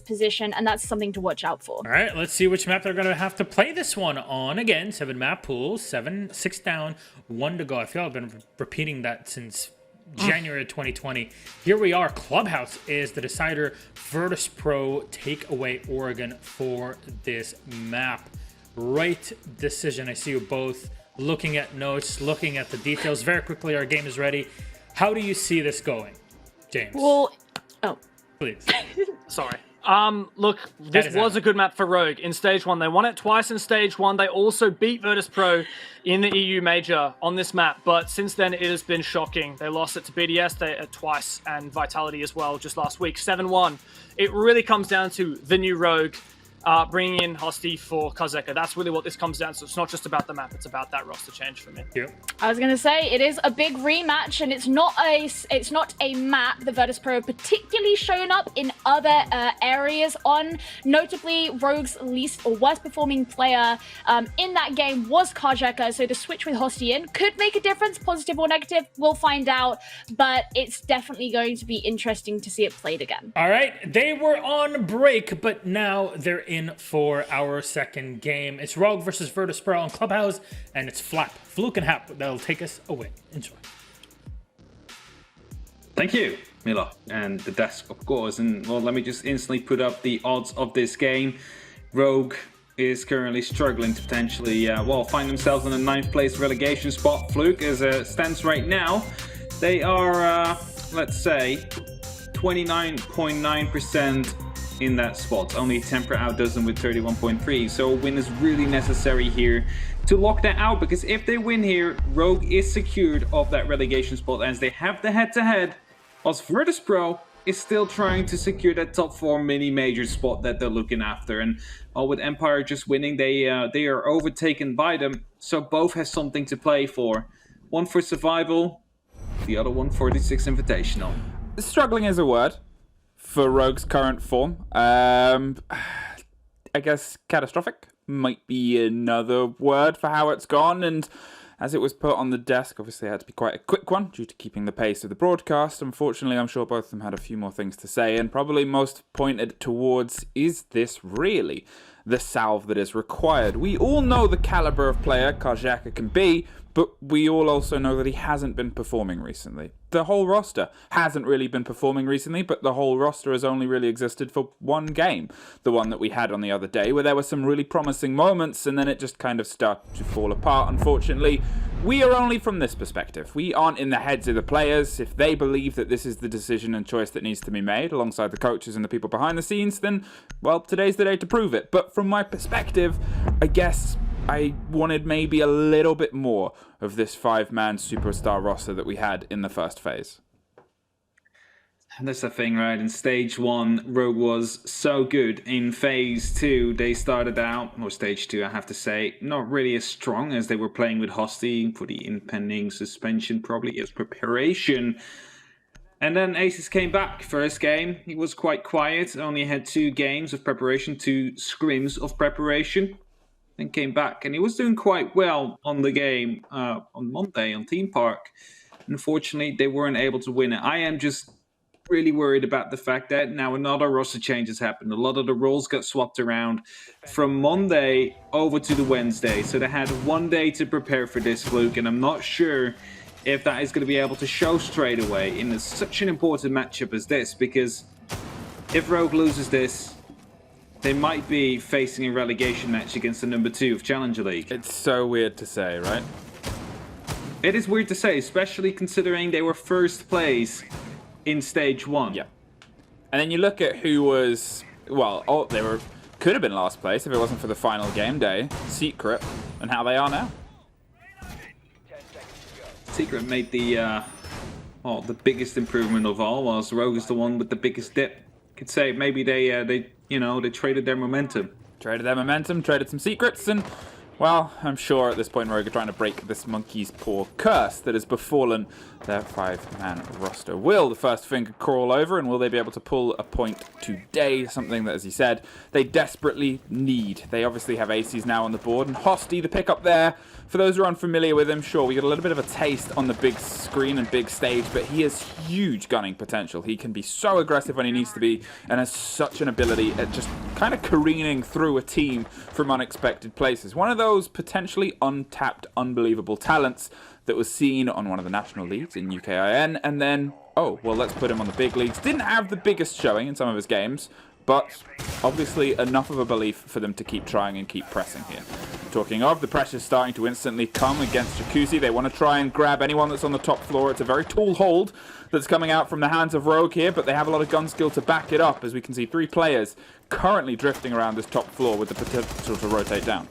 position, and that's something to watch out for. All right, let's see which map they're going to have to play this one on. Again, 7-map pool, 6 down, 1 to go. I feel I've been repeating that since January of 2020. Here we are. Clubhouse is the decider. Virtus.Pro take away Oregon for this map. Right decision. I see you both looking at notes, looking at the details. Very quickly, our game is ready. How do you see this going, James? Well, please. Sorry. Look, this was a good map for Rogue in Stage 1. They won it twice in Stage 1. They also beat Virtus.Pro in the EU Major on this map, but since then it has been shocking. They lost it to BDS twice and Vitality as well just last week, 7-1. It really comes down to the new Rogue bringing in Hosty for Kazeka. That's really what this comes down to. It's not just about the map, it's about that roster change for me. Yep. I was going to say, it is a big rematch, and it's not a map that Virtus.Pro have particularly shown up in other areas on. Notably, Rogue's least or worst performing player in that game was Kazeka, so the switch with Hosty in could make a difference, positive or negative, we'll find out, but it's definitely going to be interesting to see it played again. All right, they were on break, but now they're in for our second game. It's Rogue versus Virtus.Pro on Clubhouse, and it's Flap, Fluke, and Hap that'll take us away. Enjoy. Thank you, Mila, and the desk, of course. And well, let me just instantly put up the odds of this game. Rogue is currently struggling to potentially, find themselves in a 9th place relegation spot. Fluke, as it stands right now, they are, let's say, 29.9% in that spot. Only Temper outdoes them with 31.3. So a win is really necessary here to lock that out, because if they win here, Rogue is secured of that relegation spot, as they have the head-to-head, whilst Virtus.Pro is still trying to secure that top 4 mini-major spot that they're looking after. And with Empire just winning, they are overtaken by them, so both has something to play for. One for survival, the other one for the 6th Invitational. Struggling is a word for Rogue's current form. I guess catastrophic might be another word for how it's gone, and as it was put on the desk, obviously it had to be quite a quick one due to keeping the pace of the broadcast. Unfortunately, I'm sure both of them had a few more things to say, and probably most pointed towards, is this really the salve that is required? We all know the caliber of player Kazeka can be, but we all also know that he hasn't been performing recently. The whole roster hasn't really been performing recently, but the whole roster has only really existed for one game. The one that we had on the other day, where there were some really promising moments, and then it just kind of started to fall apart, unfortunately. We are only from this perspective. We aren't in the heads of the players. If they believe that this is the decision and choice that needs to be made, alongside the coaches and the people behind the scenes, then, well, today's the day to prove it. But from my perspective, I guess I wanted maybe a little bit more of this 5-man superstar roster that we had in the first phase. And that's the thing, right? In Stage 1, Rogue was so good. In Phase 2, they started out, or Stage 2, I have to say, not really as strong as they were playing with Hosty for the impending suspension, probably as preparation. And then Aces came back. First game, he was quite quiet. Only had 2 games of preparation, 2 scrims of preparation. Then came back, and he was doing quite well on the game on Monday on Theme Park. Unfortunately, they weren't able to win it. I am just really worried about the fact that now another roster change has happened. A lot of the roles got swapped around from Monday over to the Wednesday. So they had 1 day to prepare for this, Fluke, and I'm not sure if that is going to be able to show straight away in such an important matchup as this, because if Rogue loses this, they might be facing a relegation match against the number 2 of Challenger League. It's so weird to say, right? It is weird to say, especially considering they were first place in Stage 1. Yeah. And then you look at who was, well, could have been last place if it wasn't for the final game day, Secret, and how they are now. Secret made the biggest improvement of all, whilst Rogue is the one with the biggest dip. Could say maybe they traded their momentum. Traded some secrets, and Well, I'm sure at this point Rogue are trying to break this monkey's paw curse that has befallen their 5-man roster. Will the first finger crawl over, and will they be able to pull a point today? Something that, as he said, they desperately need. They obviously have aces now on the board, and Hosty, the pickup there. For those who are unfamiliar with him, sure, we got a little bit of a taste on the big screen and big stage, but he has huge gunning potential. He can be so aggressive when he needs to be, and has such an ability at just kind of careening through a team from unexpected places. One of those potentially untapped, unbelievable talents that was seen on one of the national leagues in UKIN, and then, oh, well, let's put him on the big leagues. Didn't have the biggest showing in some of his games, but obviously enough of a belief for them to keep trying and keep pressing here. Talking of, the pressure's starting to instantly come against Jacuzzi. They want to try and grab anyone that's on the top floor. It's a very tall hold that's coming out from the hands of Rogue here, but they have a lot of gun skill to back it up, as we can see 3 players currently drifting around this top floor with the potential to rotate down.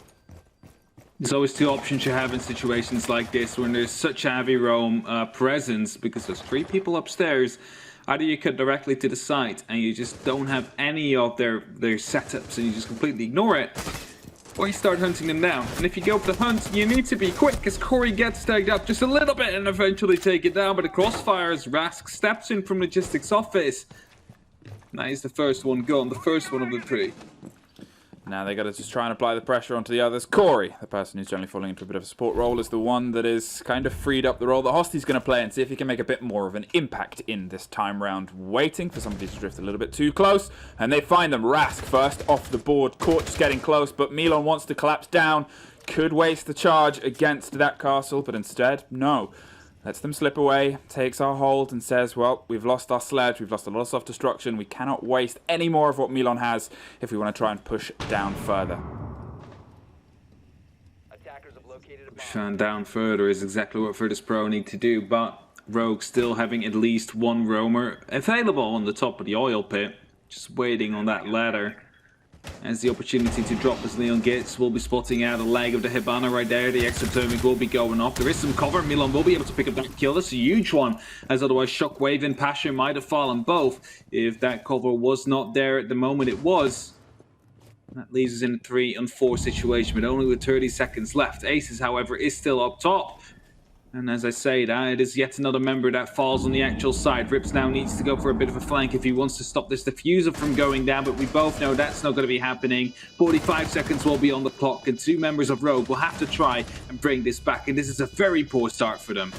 There's always 2 options you have in situations like this when there's such a heavy roam presence, because there's 3 people upstairs. Either you cut directly to the side and you just don't have any of their setups and you just completely ignore it, or you start hunting them down. And if you go for the hunt, you need to be quick, as Corey gets tagged up just a little bit and eventually take it down. But the crossfires, Rask steps in from Logistics office. And that is the first one gone, the first one of the 3. Now they got to just try and apply the pressure onto the others. Corey, the person who's generally falling into a bit of a support role, is the one that is kind of freed up the role that Hosty's going to play and see if he can make a bit more of an impact in this time round. Waiting for somebody to drift a little bit too close, and they find them. Rask first off the board. Court just getting close, but Milan wants to collapse down. Could waste the charge against that castle, but instead, no. Lets them slip away, takes our hold and says, well, we've lost our sledge, we've lost a lot of self-destruction, we cannot waste any more of what Milan has if we want to try and push down further. Pushing down further is exactly what Virtus.Pro need to do, but Rogue still having at least 1 roamer available on the top of the oil pit, just waiting on that ladder. As the opportunity to drop as Leon gets, we'll be spotting out a leg of the Hibana right there. The exothermic will be going off. There is some cover. Milan will be able to pick up that kill. That's a huge one, as otherwise Shockwave and Passion might have fallen both if that cover was not there at the moment it was. That leaves us in a 3-on-4 situation, but only with 30 seconds left. Aces, however, is still up top. And as I say that, it is yet another member that falls on the actual side. Rips now needs to go for a bit of a flank if he wants to stop this diffuser from going down, but we both know that's not going to be happening. 45 seconds will be on the clock, and 2 members of Rogue will have to try and bring this back, and this is a very poor start for them.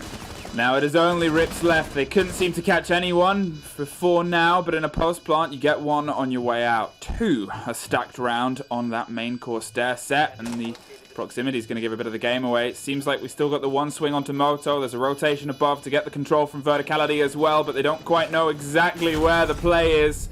Now it is only Rips left. They couldn't seem to catch anyone before now, but in a post plant you get 1 on your way out. 2 are stacked round on that main core stair set, and the proximity is going to give a bit of the game away. It seems like we still got the 1 swing onto Moto. There's a rotation above to get the control from verticality as well, but they don't quite know exactly where the play is.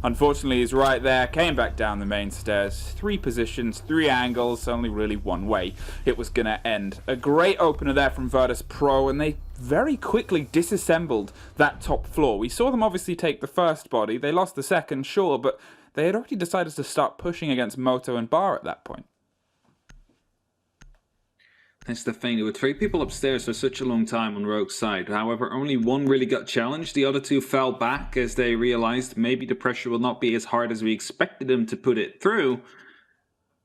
Unfortunately, he's right there. Came back down the main stairs. 3 positions, 3 angles, only really 1 way it was going to end. A great opener there from Virtus.Pro, and they very quickly disassembled that top floor. We saw them obviously take the first body. They lost the second, sure, but they had already decided to start pushing against Moto and Bar at that point. That's the thing, there were 3 people upstairs for such a long time on Rogue's side. However, only 1 really got challenged. The other 2 fell back as they realized maybe the pressure will not be as hard as we expected them to put it through.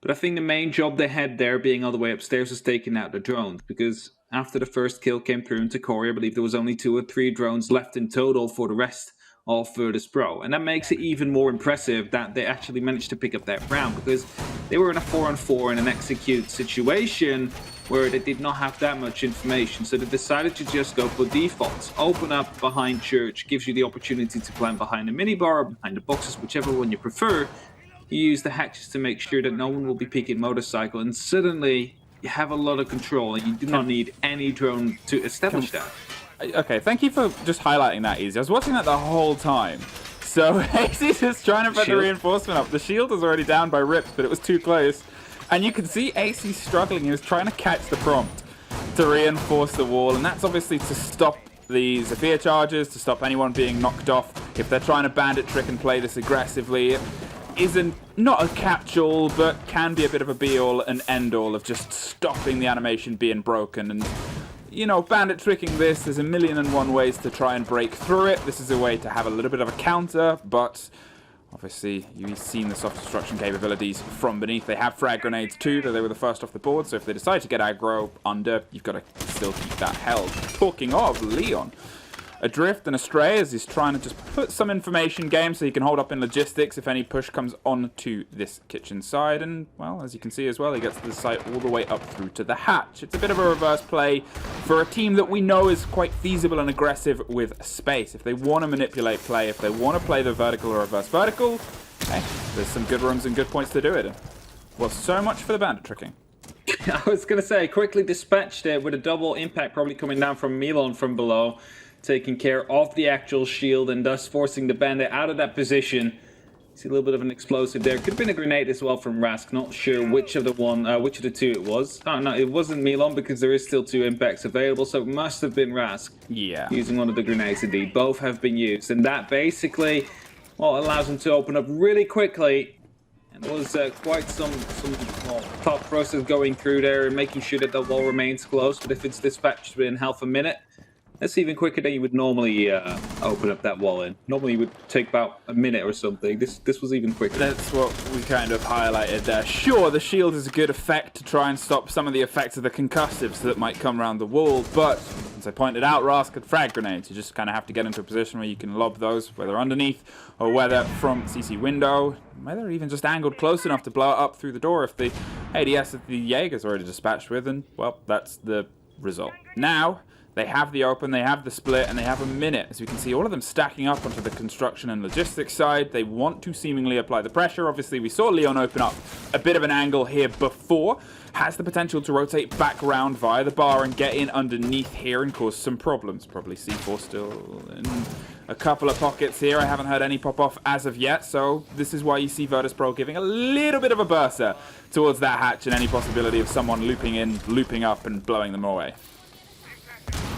But I think the main job they had there, being all the way upstairs, was taking out the drones. Because after the first kill came through into Corey, I believe there was only 2 or 3 drones left in total for the rest of Virtus.Pro. And that makes it even more impressive that they actually managed to pick up that round, because they were in a 4-on-4 in an execute situation where they did not have that much information, so they decided to just go for defaults. Open up behind church, gives you the opportunity to plant behind the minibar, behind the boxes, whichever one you prefer. You use the hatches to make sure that no one will be peeking motorcycle, and suddenly you have a lot of control, and you do not need any drone to establish that. Okay, thank you for just highlighting that, Easy. I was watching that the whole time. So, Ace's just trying to put the reinforcement up. The shield was already down by Rips, but it was too close. And you can see AC struggling. He was trying to catch the prompt to reinforce the wall, and that's obviously to stop the Zephyr charges, to stop anyone being knocked off. If they're trying to bandit trick and play this aggressively, it isn't not a catch-all, but can be a bit of a be-all and end-all of just stopping the animation being broken. And, you know, bandit tricking this, there's 1,000,001 ways to try and break through it. This is a way to have a little bit of a counter, but Obviously, you've seen the soft destruction capabilities from beneath. They have frag grenades too, though they were the first off the board. So if they decide to get aggro under, you've got to still keep that held. Talking of Leon, adrift and astray as he's trying to just put some information game so he can hold up in logistics if any push comes on to this kitchen side. And, well, as you can see as well, he gets the site all the way up through to the hatch. It's a bit of a reverse play for a team that we know is quite feasible and aggressive with space. If they want to manipulate play, if they want to play the vertical or reverse vertical, hey, there's some good rooms and good points to do it in. Well, so much for the bandit tricking. I was going to say, quickly dispatched it with a double impact probably coming down from Milan from below, taking care of the actual shield and thus forcing the bandit out of that position. See a little bit of an explosive there. Could have been a grenade as well from Rask. Not sure which of the two it was. Oh no, it wasn't Milan because there is still 2 impacts available, so it must have been Rask. Yeah. Using one of the grenades indeed. Both have been used, and that basically, well, allows them to open up really quickly. And there was quite some thought process going through there and making sure that the wall remains closed. But if it's dispatched within half a minute, that's even quicker than you would normally open up that wall in. Normally it would take about a minute or something. This was even quicker. That's what we kind of highlighted there. Sure, the shield is a good effect to try and stop some of the effects of the concussives that might come around the wall, but as I pointed out, Rask had frag grenades. You just kind of have to get into a position where you can lob those, whether underneath or whether from CC window, whether even just angled close enough to blow it up through the door if the ADS that the Jaeger's already dispatched with, and, well, that's the result. Now, they have the open, they have the split, and they have a minute. As we can see, all of them stacking up onto the construction and logistics side. They want to seemingly apply the pressure. Obviously, we saw Leon open up a bit of an angle here before. Has the potential to rotate back round via the bar and get in underneath here and cause some problems. Probably C4 still in a couple of pockets here. I haven't heard any pop off as of yet, so this is why you see Virtus.Pro giving a little bit of a burster towards that hatch and any possibility of someone looping in, looping up, and blowing them away.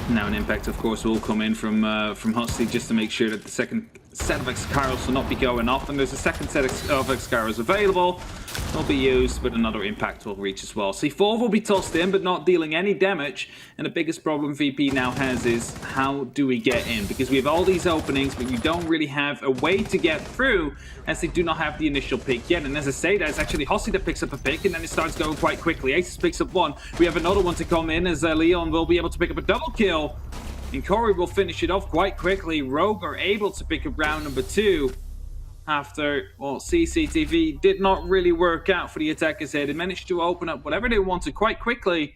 Now an impact, of course, will come in from Husty just to make sure that the second set of X-Caros will not be going off, and there's a second set of X-Caros available. Will be used, but another impact will reach as well. C4 will be tossed in, but not dealing any damage. And the biggest problem VP now has is how do we get in? Because we have all these openings, but you don't really have a way to get through, as they do not have the initial pick yet. And as I say, that's actually Husty that picks up a pick, and then it starts going quite quickly. Aces picks up one. We have another one to come in, as Leon will be able to pick up a double kill. And Corey will finish it off quite quickly. Rogue are able to pick up round number 2. After, well, CCTV did not really work out for the attackers here. They managed to open up whatever they wanted quite quickly.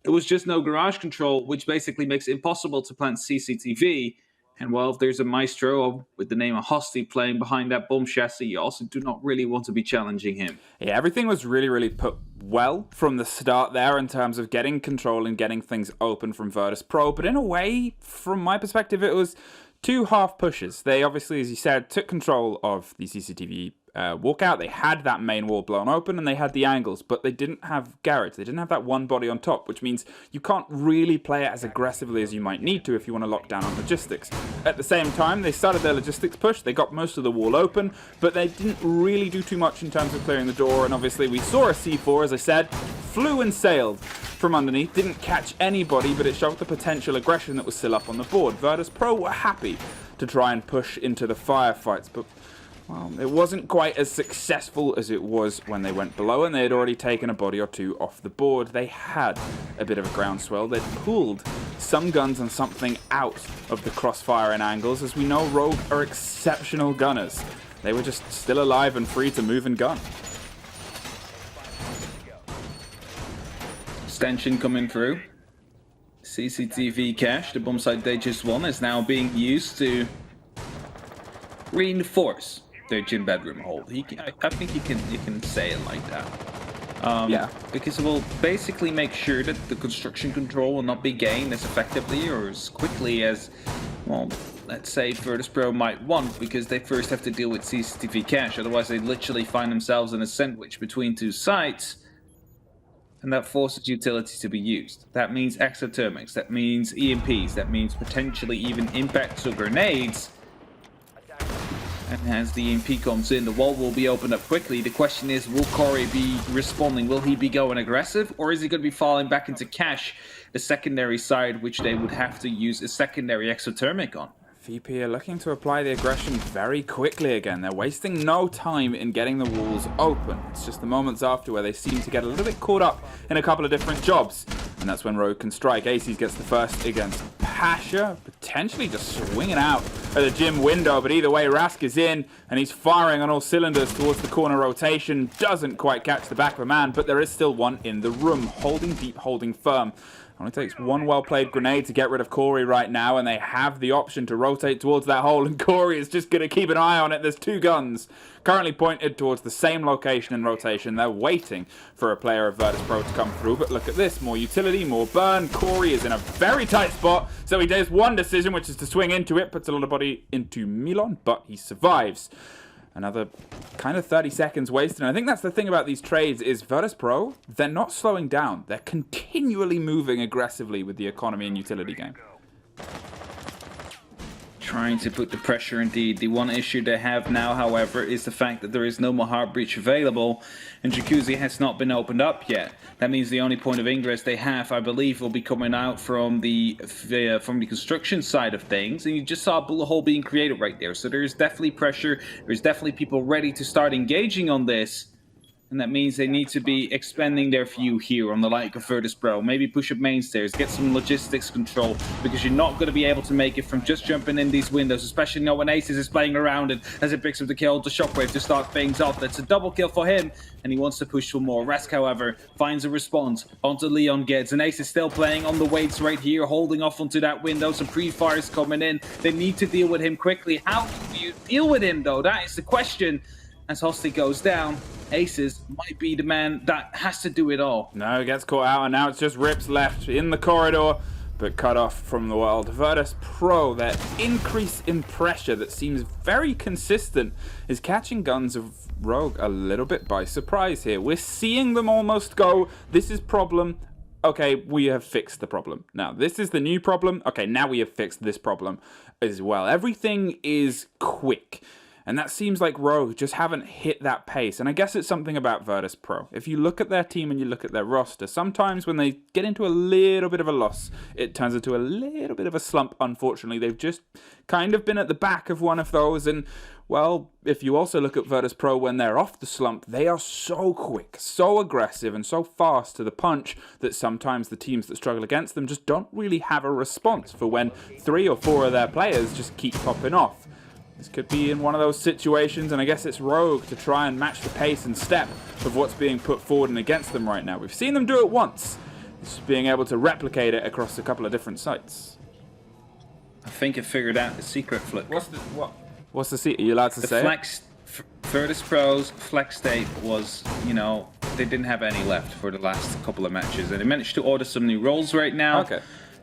There was just no garage control, which basically makes it impossible to plant CCTV. And well, if there's a maestro with the name of Husty playing behind that bomb chassis, you also do not really want to be challenging him. Yeah, everything was really put well from the start there in terms of getting control and getting things open from Virtus.Pro. But in a way, from my perspective, it was 2 half pushes. They obviously, as you said, took control of the CCTV walkout. They had that main wall blown open and they had the angles, but they didn't have garage. They didn't have that one body on top, which means you can't really play it as aggressively as you might need to if you want to lock down on logistics. At the same time, they started their logistics push. They got most of the wall open, but they didn't really do too much in terms of clearing the door. And obviously we saw a C4, as I said, flew and sailed from underneath, didn't catch anybody, but it showed the potential aggression that was still up on the board. Virtus.Pro were happy to try and push into the firefights, but well, it wasn't quite as successful as it was when they went below, and they had already taken a body or 2 off the board. They had a bit of a groundswell. They'd pulled some guns and something out of the crossfire and angles. As we know, Rogue are exceptional gunners. They were just still alive and free to move and gun. Extension coming through. CCTV cache, the bomb site they just won, is now being used to reinforce their gym bedroom hold. I think you can say it like that. Yeah. Because it will basically make sure that the construction control will not be gained as effectively or as quickly as, well, let's say Virtus.Pro might want, because they first have to deal with CCTV cache. Otherwise, they literally find themselves in a sandwich between 2 sites. And that forces utility to be used. That means exothermics, that means EMPs, that means potentially even impacts or grenades. And as the EMP comes in, the wall will be opened up quickly. The question is, will Corey be responding? Will he be going aggressive? Or is he going to be falling back into cache, the secondary side, which they would have to use a secondary exothermic on? VP are looking to apply the aggression very quickly again. They're wasting no time in getting the walls open. It's just the moments after where they seem to get a little bit caught up in a couple of different jobs. And that's when Rogue can strike. Aces gets the first against Pasha, potentially just swinging out at the gym window. But either way, Rask is in, and he's firing on all cylinders towards the corner rotation. Doesn't quite catch the back of a man, but there is still one in the room. Holding deep, holding firm. Only takes one well-played grenade to get rid of Corey right now, and they have the option to rotate towards that hole, and Corey is just going to keep an eye on it. There's two guns currently pointed towards the same location in rotation. They're waiting for a player of Virtus.Pro to come through, but look at this. More utility, more burn. Corey is in a very tight spot, so he does one decision, which is to swing into it. Puts a lot of body into Milon, but he survives. Another kind of 30 seconds wasted. And I think that's the thing about these trades is Virtus.Pro, they're not slowing down. They're continually moving aggressively with the economy and utility game. Trying to put the pressure indeed. The one issue they have now, however, is the fact that there is no more hard breach available, and Jacuzzi has not been opened up yet. That means the only point of ingress they have, I believe, will be coming out from the construction side of things, and you just saw a bullet hole being created right there. So there's definitely pressure. There's definitely people ready to start engaging on this. And that means they need to be expanding their view here on the like of Virtus.Pro. Maybe push up main stairs, get some logistics control, because you're not going to be able to make it from just jumping in these windows, especially now when Aces is playing around it as it picks up the kill, the shockwave to start things off. That's a double kill for him, and he wants to push for more. Rask, however, finds a response onto Leon Geds, and Ace is still playing on the weights right here, holding off onto that window. Some pre-fires coming in. They need to deal with him quickly. How do you deal with him, though? That is the question. As Hosty goes down, Aces might be the man that has to do it all. No, he gets caught out, and now it's just Rips left in the corridor, but cut off from the world. Virtus.Pro, that increase in pressure that seems very consistent, is catching guns of Rogue a little bit by surprise here. We're seeing them almost go, this is problem. Okay, we have fixed the problem. Now, this is the new problem. Okay, now we have fixed this problem as well. Everything is quick. And that seems like Rogue just haven't hit that pace. And I guess it's something about Virtus.Pro. If you look at their team and you look at their roster, sometimes when they get into a little bit of a loss, it turns into a little bit of a slump, unfortunately. They've just kind of been at the back of one of those. And, well, if you also look at Virtus.Pro when they're off the slump, they are so quick, so aggressive, and so fast to the punch that sometimes the teams that struggle against them just don't really have a response for when 3 or 4 of their players just keep popping off. This could be in one of those situations, and I guess it's Rogue to try and match the pace and step of what's being put forward and against them right now. We've seen them do it once. It's just being able to replicate it across a couple of different sites. I think I figured out the secret, Flip. What's the secret? Are you allowed to say it? Virtus.Pro's flex state was, you know, they didn't have any left for the last couple of matches, and they managed to order some new roles right now. Okay.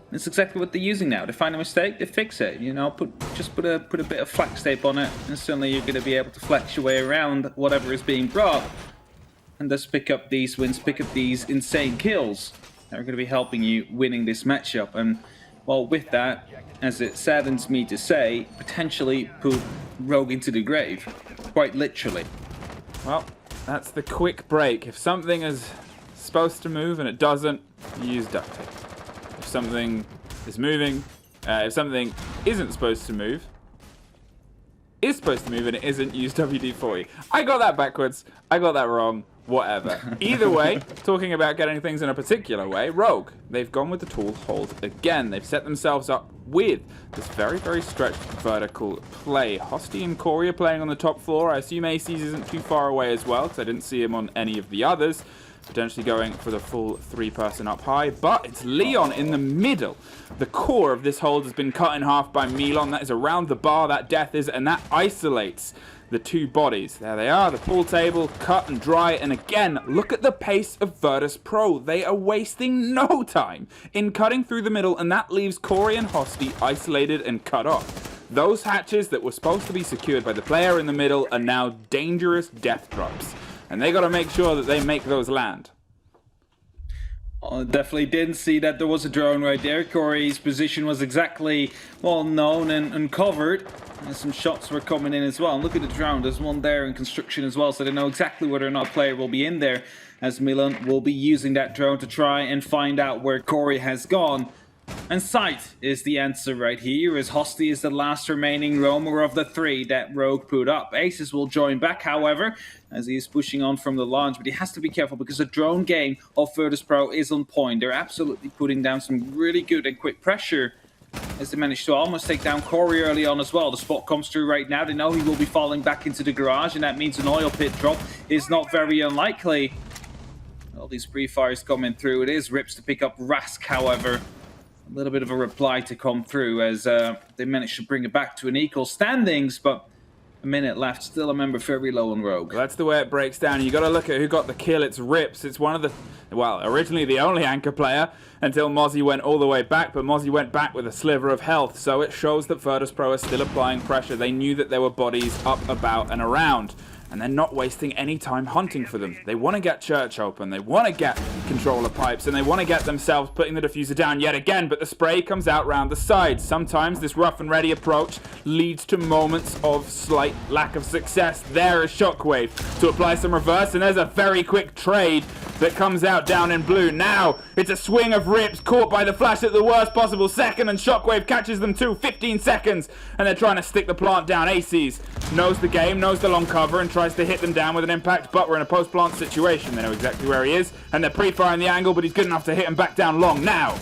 That's exactly what they're using now. They find a mistake, they fix it. You know, just put a bit of flex tape on it, and suddenly you're going to be able to flex your way around whatever is being brought, and just pick up these wins, pick up these insane kills that are going to be helping you winning this matchup. And well, with that, as it saddens me to say, potentially put Rogue into the grave, quite literally. Well, that's the quick break. If something is supposed to move and it doesn't, you use duct tape. If something is moving, if something isn't supposed to move, is supposed to move and it isn't, use WD-40. I got that backwards. I got that wrong. Whatever. Either way, talking about getting things in a particular way, Rogue, they've gone with the tool hold again. They've set themselves up with this very, very stretched vertical play. Hosty and Corey are playing on the top floor. I assume Aces isn't too far away as well, because I didn't see him on any of the others. Potentially going for the full 3-person up high, but it's Leon in the middle. The core of this hold has been cut in half by Milon. That is around the bar, that death is, and that isolates the two bodies. There they are, the pool table, cut and dry, and again, look at the pace of Virtus.Pro. They are wasting no time in cutting through the middle, and that leaves Corey and Hosty isolated and cut off. Those hatches that were supposed to be secured by the player in the middle are now dangerous death drops. And they got to make sure that they make those land. Oh, definitely didn't see that there was a drone right there. Corey's position was exactly well known and covered. And some shots were coming in as well. And look at the drone. There's one there in construction as well. So they know exactly whether or not a player will be in there. As Milan will be using that drone to try and find out where Corey has gone. And sight is the answer right here, as Hosty is the last remaining roamer of the 3 that Rogue put up. Aces will join back, however, as he is pushing on from the launch, but he has to be careful because the drone game of Virtus.Pro is on point. They're absolutely putting down some really good and quick pressure as they manage to almost take down Corey early on as well. The spot comes through right now. They know he will be falling back into the garage, and that means an oil pit drop is not very unlikely. All these pre-fires coming through. It is Rips to pick up Rask, however. A little bit of a reply to come through as they managed to bring it back to an equal standings, but a minute left. Still a member very low on Rogue. Well, that's the way it breaks down. You got to look at who got the kill. It's Rips. It's one of the, well, originally the only anchor player until Mozzie went all the way back, but Mozzie went back with a sliver of health, so it shows that Virtus.Pro are still applying pressure. They knew that there were bodies up, about, and around, and they're not wasting any time hunting for them. They want to get Church open, they want to get controller pipes, and they want to get themselves putting the diffuser down yet again, but the spray comes out round the sides. Sometimes this rough and ready approach leads to moments of slight lack of success. There is Shockwave to apply some reverse, and there's a very quick trade that comes out down in blue. Now it's a swing of Rips caught by the flash at the worst possible second, and Shockwave catches them too. 15 seconds, and they're trying to stick the plant down. ACs knows the game, knows the long cover, and tries to hit them down with an impact, but we're in a post-plant situation. They know exactly where he is, and they're pre-firing the angle, but he's good enough to hit him back down long. Now,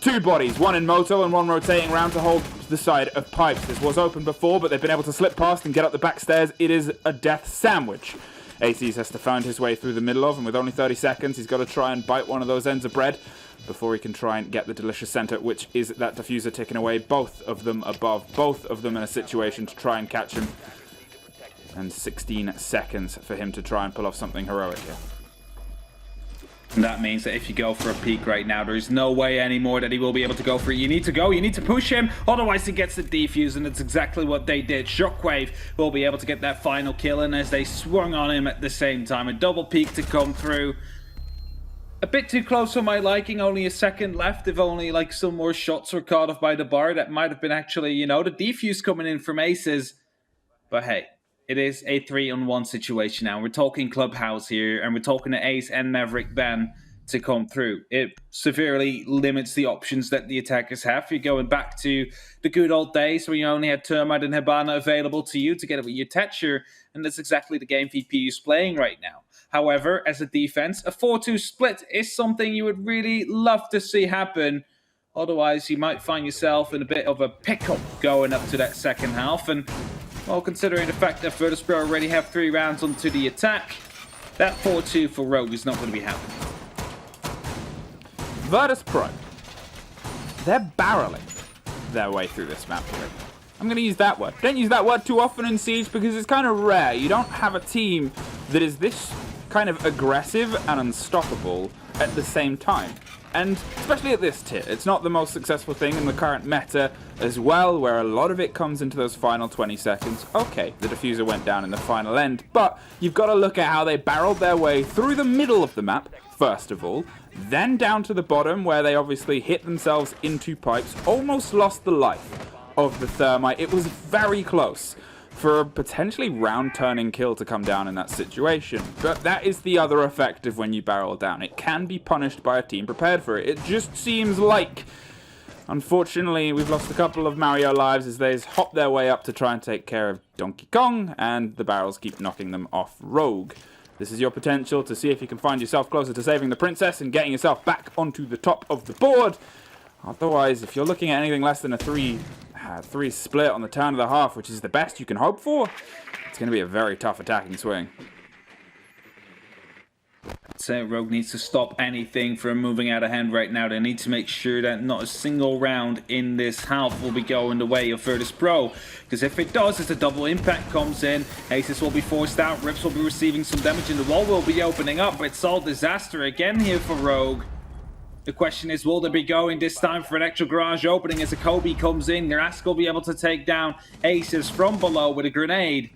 2 bodies, one in moto and one rotating around to hold the side of pipes. This was open before, but they've been able to slip past and get up the back stairs. It is a death sandwich. ACs has to find his way through the middle of, and with only 30 seconds, he's got to try and bite one of those ends of bread before he can try and get the delicious center, which is that diffuser ticking away. Both of them above, both of them in a situation to try and catch him. And 16 seconds for him to try and pull off something heroic here. And that means that if you go for a peek right now, there is no way anymore that he will be able to go for it. You need to go, you need to push him, otherwise he gets the defuse, and it's exactly what they did. Shockwave will be able to get that final kill, and as they swung on him at the same time, a double peek to come through. A bit too close for my liking, only a second left. If only like some more shots were caught off by the bar, that might have been actually, you know, the defuse coming in from Aces. But hey, it is a 3-on-1 situation now. We're talking Clubhouse here, and we're talking to Ace and Maverick Ben to come through. It severely limits the options that the attackers have. You're going back to the good old days where you only had Termite and Hibana available to you to get it with your Tetcher, and that's exactly the game VP is playing right now. However, as a defense, a 4-2 split is something you would really love to see happen. Otherwise, you might find yourself in a bit of a pickle going up to that second half, and well, considering the fact that Virtus.Pro already have 3 rounds onto the attack, that 4-2 for Rogue is not going to be happening. Virtus.Pro, they're barreling their way through this map here. I'm going to use that word. Don't use that word too often in Siege because it's kind of rare. You don't have a team that is this kind of aggressive and unstoppable at the same time. And especially at this tier, it's not the most successful thing in the current meta as well, where a lot of it comes into those final 20 seconds. Okay, the diffuser went down in the final end, but you've got to look at how they barreled their way through the middle of the map, first of all, then down to the bottom, where they obviously hit themselves into pipes, almost lost the life of the Thermite. It was very close for a potentially round-turning kill to come down in that situation. But that is the other effect of when you barrel down. It can be punished by a team prepared for it. It just seems like, unfortunately, we've lost a couple of Mario lives as they hop their way up to try and take care of Donkey Kong, and the barrels keep knocking them off Rogue. This is your potential to see if you can find yourself closer to saving the princess and getting yourself back onto the top of the board. Otherwise, if you're looking at anything less than a 3 split on the turn of the half, which is the best you can hope for, it's going to be a very tough attacking swing. So Rogue needs to stop anything from moving out of hand right now. They need to make sure that not a single round in this half will be going the way of Virtus.Pro. Because if it does, as a double impact comes in, Aces will be forced out, Rips will be receiving some damage, and the wall will be opening up. It's all disaster again here for Rogue. The question is, will they be going this time for an extra garage opening as a Kobe comes in? Rask will be able to take down Aces from below with a grenade.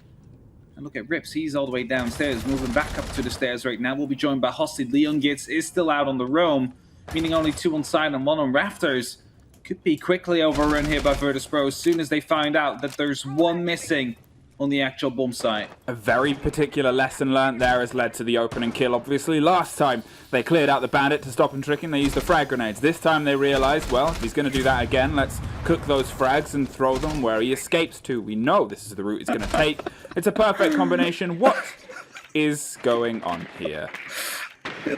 And look at Rips, he's all the way downstairs, moving back up to the stairs right now. We'll be joined by Hosted. Leon Gitz is still out on the roam, meaning only 2 on side and 1 on rafters. Could be quickly overrun here by Virtus.Pro as soon as they find out that there's 1 missing on the actual bomb site. A very particular lesson learned there has led to the opening kill, obviously. Last time, they cleared out the bandit to stop him tricking. They used the frag grenades. This time, they realized, well, if he's going to do that again, let's cook those frags and throw them where he escapes to. We know this is the route he's going to take. It's a perfect combination. What is going on here?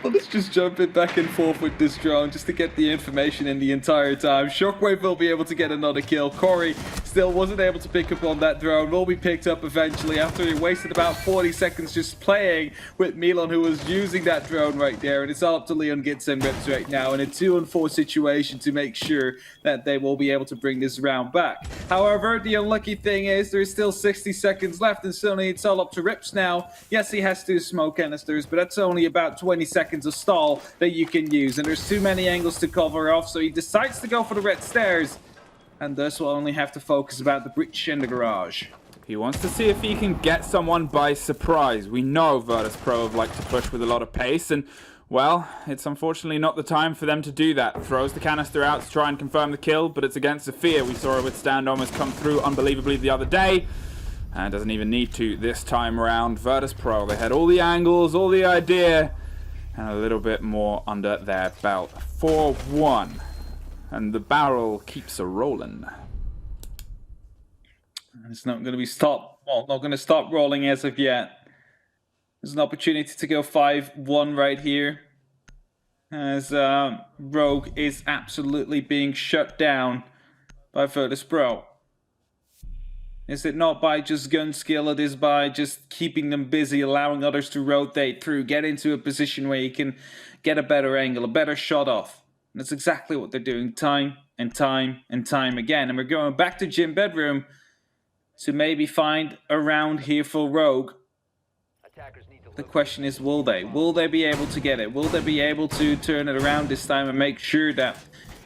Let's just jump it back and forth with this drone just to get the information in the entire time. Shockwave will be able to get another kill. Corey still wasn't able to pick up on that drone. Will be picked up eventually after he wasted about 40 seconds just playing with Milan, who was using that drone right there. And it's all up to Leon Gitz and Rips right now in a 2-on-4 situation to make sure that they will be able to bring this round back. However, the unlucky thing is there's still 60 seconds left, and suddenly it's all up to Rips now. Yes, he has 2 smoke canisters, but that's only about 20 seconds of stall that you can use, and there's too many angles to cover off, so he decides to go for the red stairs, and thus will only have to focus about the breach in the garage. He wants to see if he can get someone by surprise. We know Virtus.Pro have liked to push with a lot of pace, and well, it's unfortunately not the time for them to do that. Throws the canister out to try and confirm the kill, but it's against Sophia. We saw her withstand almost come through unbelievably the other day. And doesn't even need to this time around. Virtus.Pro, they had all the angles, all the idea, and a little bit more under their belt. 4-1. And the barrel keeps a rolling. It's not going to be stopped. Well, not going to stop rolling as of yet. There's an opportunity to go 5-1 right here, as Rogue is absolutely being shut down by Virtus.Pro. Is it not by just gun skill, it is by just keeping them busy, allowing others to rotate through, get into a position where you can get a better angle, a better shot off. And that's exactly what they're doing time and time and time again. And we're going back to Gym Bedroom to maybe find a round here for Rogue. The question is, will they? Will they be able to get it? Will they be able to turn it around this time and make sure that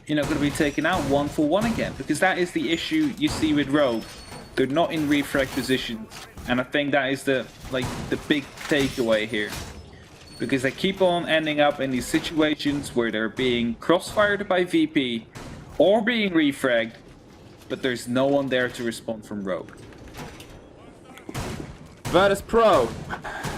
you're not going to be taken out 1-for-1 again? Because that is the issue you see with Rogue. They're not in refrag positions, and I think that is the big takeaway here, because they keep on ending up in these situations where they're being crossfired by VP or being refragged, but there's no one there to respond from Rogue. Virtus.Pro,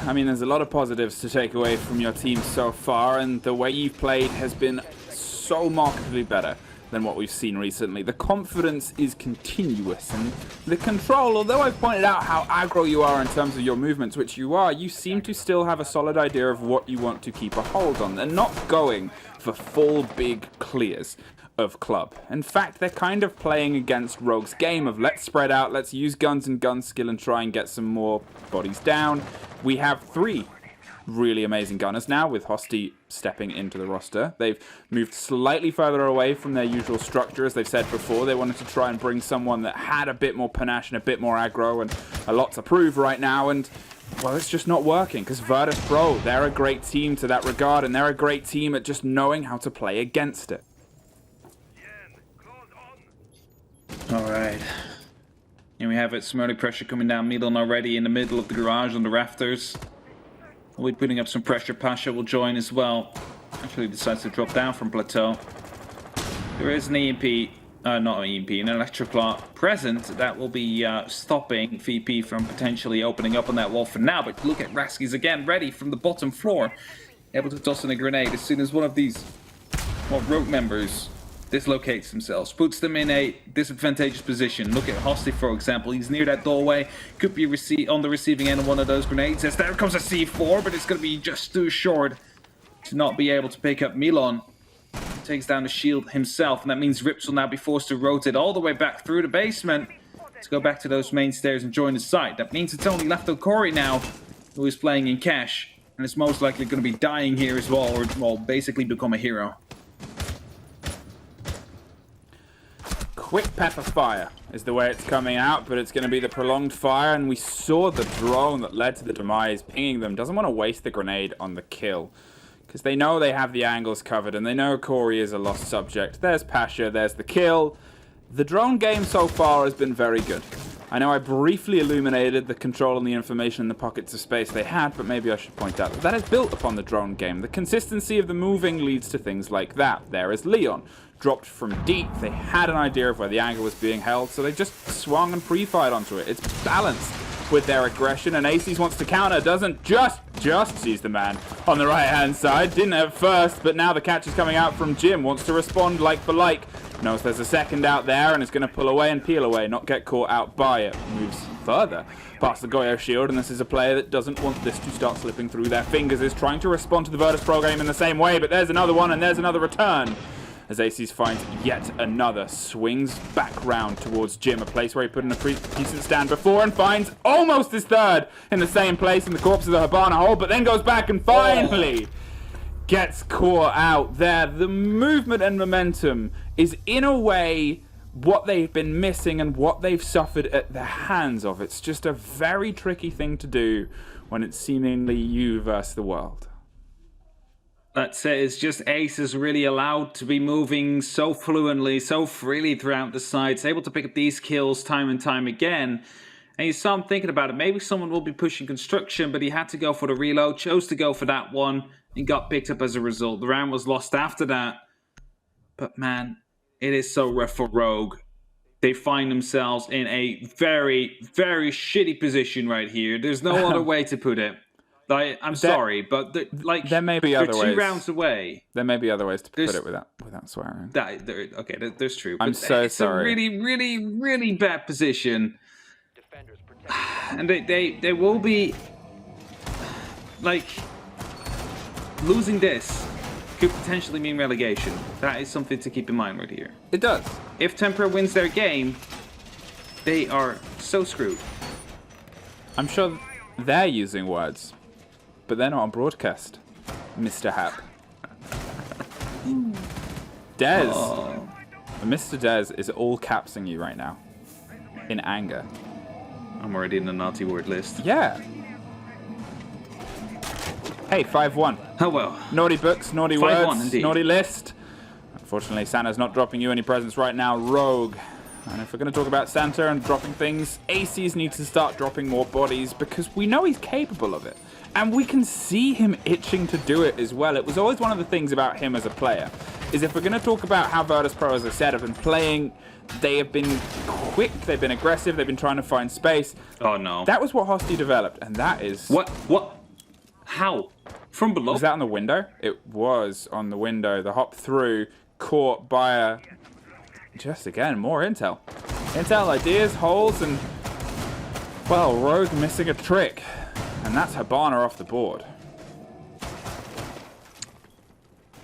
I mean, there's a lot of positives to take away from your team so far, and the way you've played has been so markedly better than what we've seen recently. The confidence is continuous, and the control, although I've pointed out how aggro you are in terms of your movements, which you are, you seem to still have a solid idea of what you want to keep a hold on. They're not going for full big clears of club. In fact, they're kind of playing against Rogue's game of let's spread out, let's use guns and gun skill and try and get some more bodies down. We have 3 really amazing gunners now, with Hosty stepping into the roster. They've moved slightly further away from their usual structure, as they've said before. They wanted to try and bring someone that had a bit more panache and a bit more aggro and a lot to prove right now, and well, it's just not working, because Virtus.Pro, they're a great team to that regard, and they're a great team at just knowing how to play against it. Alright. Here we have it, Smurly pressure coming down Milan already in the middle of the garage on the rafters. We'll be putting up some pressure. Pasha will join as well. Actually decides to drop down from plateau. There is an EMP, not an EMP, an electroclaw present that will be stopping VP from potentially opening up on that wall for now. But look at Raskis again, ready from the bottom floor. Able to toss in a grenade as soon as one of these Rogue members dislocates themselves, puts them in a disadvantageous position. Look at Hosty, for example. He's near that doorway, could be on the receiving end of one of those grenades. As there comes a C4, but it's going to be just too short to not be able to pick up Milan. He takes down the shield himself, and that means Rips will now be forced to rotate all the way back through the basement to go back to those main stairs and join the site. That means it's only left Okori now, who is playing in cash, and is most likely going to be dying here as well, or well, basically become a hero. Quick pepper fire is the way it's coming out, but it's going to be the prolonged fire, and we saw the drone that led to the demise pinging them. Doesn't want to waste the grenade on the kill, because they know they have the angles covered, and they know Corey is a lost subject. There's Pasha, there's the kill. The drone game so far has been very good. I know I briefly illuminated the control and the information in the pockets of space they had, but maybe I should point out that is built upon the drone game. The consistency of the moving leads to things like that. There is Leon. Dropped from deep. They had an idea of where the angle was being held, so they just swung and pre-fired onto it. It's balanced. with their aggression, and Aces wants to counter, doesn't just sees the man on the right-hand side. Didn't at first, but now the catch is coming out from Jim. Wants to respond like for like. Knows there's a second out there and is going to pull away and peel away, not get caught out by it. Moves further past the Goyo shield, and this is a player that doesn't want this to start slipping through their fingers. Is trying to respond to the Virtus.Pro game in the same way, but there's another one and there's another return. As Aces finds yet another, swings back round towards Jim, a place where he put in a decent stand before, and finds almost his third in the same place in the corpse of the Habana hole, but then goes back and finally gets caught out there. The movement and momentum is in a way what they've been missing and what they've suffered at the hands of. It's just a very tricky thing to do when it's seemingly you versus the world. That's it. It's just Aces really allowed to be moving so fluently, so freely throughout the sides, able to pick up these kills time and time again. And you saw him thinking about it. Maybe someone will be pushing construction, but he had to go for the reload, chose to go for that one, and got picked up as a result. The round was lost after that. But man, it is so rough for Rogue. They find themselves in a very, very shitty position right here. There's no other way to put it. Like, I'm sorry, but there may be other ways. 2 rounds away. There may be other ways to put it without swearing. There's true. I'm so it's sorry. It's a really, really, really bad position. And they will be, like, losing this could potentially mean relegation. That is something to keep in mind right here. It does. If Tempera wins their game, they are so screwed. I'm sure they're using words, but they're not on broadcast, Mr. Hap. Dez. Oh. Mr. Dez is all capsing you right now. In anger. I'm already in the naughty word list. Yeah. Hey, 5-1. Oh well. Naughty books, naughty 5-1 words, indeed. naughty list. Unfortunately, Santa's not dropping you any presents right now, Rogue. And if we're going to talk about Santa and dropping things, Aces needs to start dropping more bodies because we know he's capable of it. And we can see him itching to do it as well. It was always one of the things about him as a player, is if we're going to talk about how Virtus.Pro, as I said, have been playing, they have been quick, they've been aggressive, they've been trying to find space. Oh no. That was what Hosty developed, and that is... What? How? From below? Was that on the window? It was on the window. The hop through, caught by a... Just again, more intel. Intel, ideas, holes, and... Well, Rogue missing a trick. And that's Habana off the board.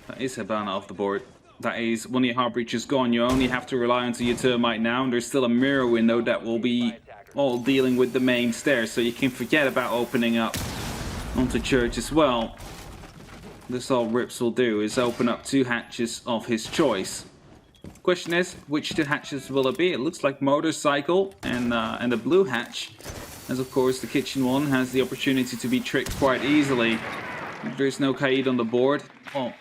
That is Habana off the board. That is one of your heart breaches gone. You only have to rely onto your termite now, and there's still a mirror window that will be all dealing with the main stairs, so you can forget about opening up onto church as well. This all Rips will do is open up 2 hatches of his choice. Question is, which 2 hatches will it be? It looks like motorcycle and the blue hatch, as of course the kitchen one has the opportunity to be tricked quite easily. If there's no Kaid on the board, well,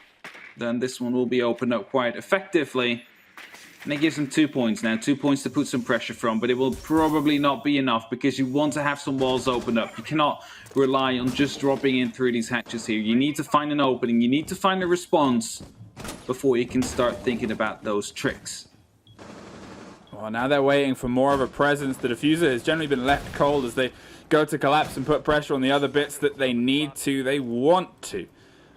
then this one will be opened up quite effectively. And it gives him 2 points now, 2 points to put some pressure from, but it will probably not be enough because you want to have some walls opened up. You cannot rely on just dropping in through these hatches here. You need to find an opening, you need to find a response before you can start thinking about those tricks. Well, now they're waiting for more of a presence. The diffuser has generally been left cold as they go to collapse and put pressure on the other bits that they need to, they want to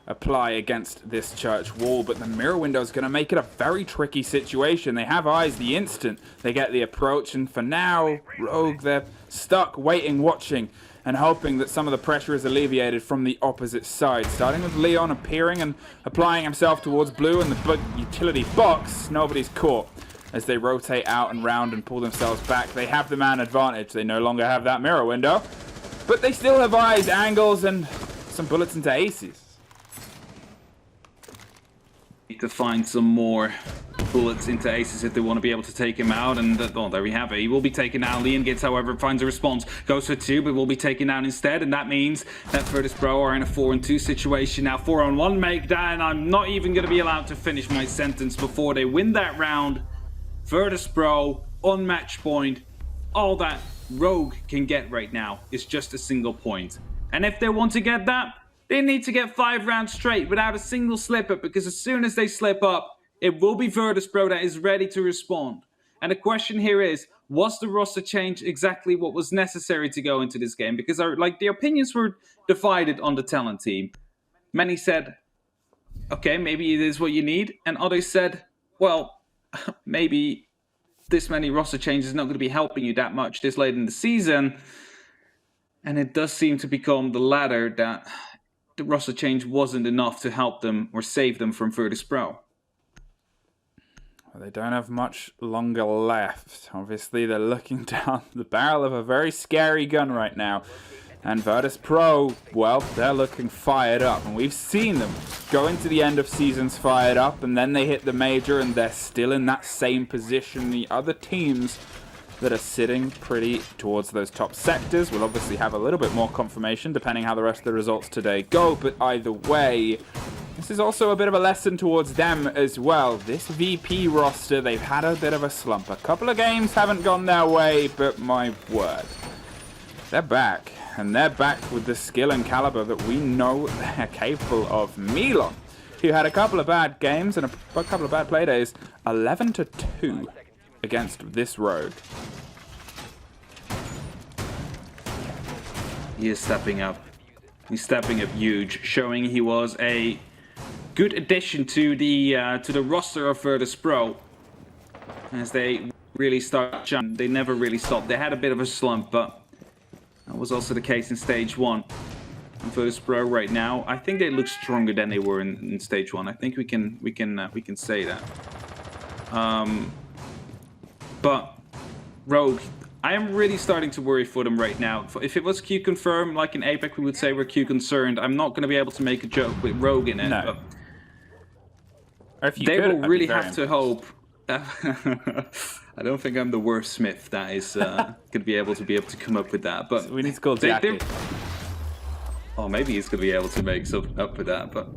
apply against this church wall, but the mirror window is going to make it a very tricky situation. They have eyes the instant they get the approach, and for now, Rogue, they're stuck, waiting, watching, and hoping that some of the pressure is alleviated from the opposite side. Starting with Leon appearing and applying himself towards blue and the utility box, nobody's caught. As they rotate out and round and pull themselves back, they have the man advantage. They no longer have that mirror window, but they still have eyes, angles, and some bullets into Aces. Need to find some more bullets into Aces if they want to be able to take him out, and oh, there we have it. He will be taken out. Leon gets, however, finds a response, goes for 2, but will be taken out instead, and that means that Virtus.Pro are in a 4-2 situation now. 4-on-1 make that, and I'm not even going to be allowed to finish my sentence before they win that round. Virtus.Pro on match point. All that Rogue can get right now is just a single point, and if they want to get that, they need to get 5 rounds straight without a single slip up, because as soon as they slip up, it will be Virtus.Pro that is ready to respond. And the question here is, Was the roster change exactly what was necessary to go into this game? Because the opinions were divided on the talent team. Many said, okay, maybe it is what you need. And others said, well, maybe this many roster changes is not going to be helping you that much this late in the season. And it does seem to become the latter, that the roster change wasn't enough to help them or save them from Virtus.Pro. Well, they don't have much longer left. Obviously, they're looking down the barrel of a very scary gun right now. And Virtus.Pro, well, they're looking fired up. And we've seen them go into the end of seasons fired up, and then they hit the major, and they're still in that same position. The other teams that are sitting pretty towards those top sectors will obviously have a little bit more confirmation, depending how the rest of the results today go. But either way, this is also a bit of a lesson towards them as well. This VP roster, they've had a bit of a slump. A couple of games haven't gone their way, but my word, they're back. And they're back with the skill and caliber that we know they're capable of. Milan, who had a couple of bad games and a couple of bad playdays, 11-2 against this Rogue. He is stepping up. He's stepping up huge, showing he was a good addition to the roster of Virtus.Pro. As they really start, they never really stopped. They had a bit of a slump, but that was also the case in Stage 1. And Virtus.Pro right now, I think they look stronger than they were in Stage 1. I think we can say that. But Rogue, I am really starting to worry for them right now. If it was Q confirmed, like in Apex, we would say we're Q concerned. I'm not going to be able to make a joke with Rogue in it. No. But they will really have to hope. I don't think I'm the wordsmith that is going to be able to come up with that. But so we need to call Jackie. Oh, maybe he's going to be able to make something up with that. But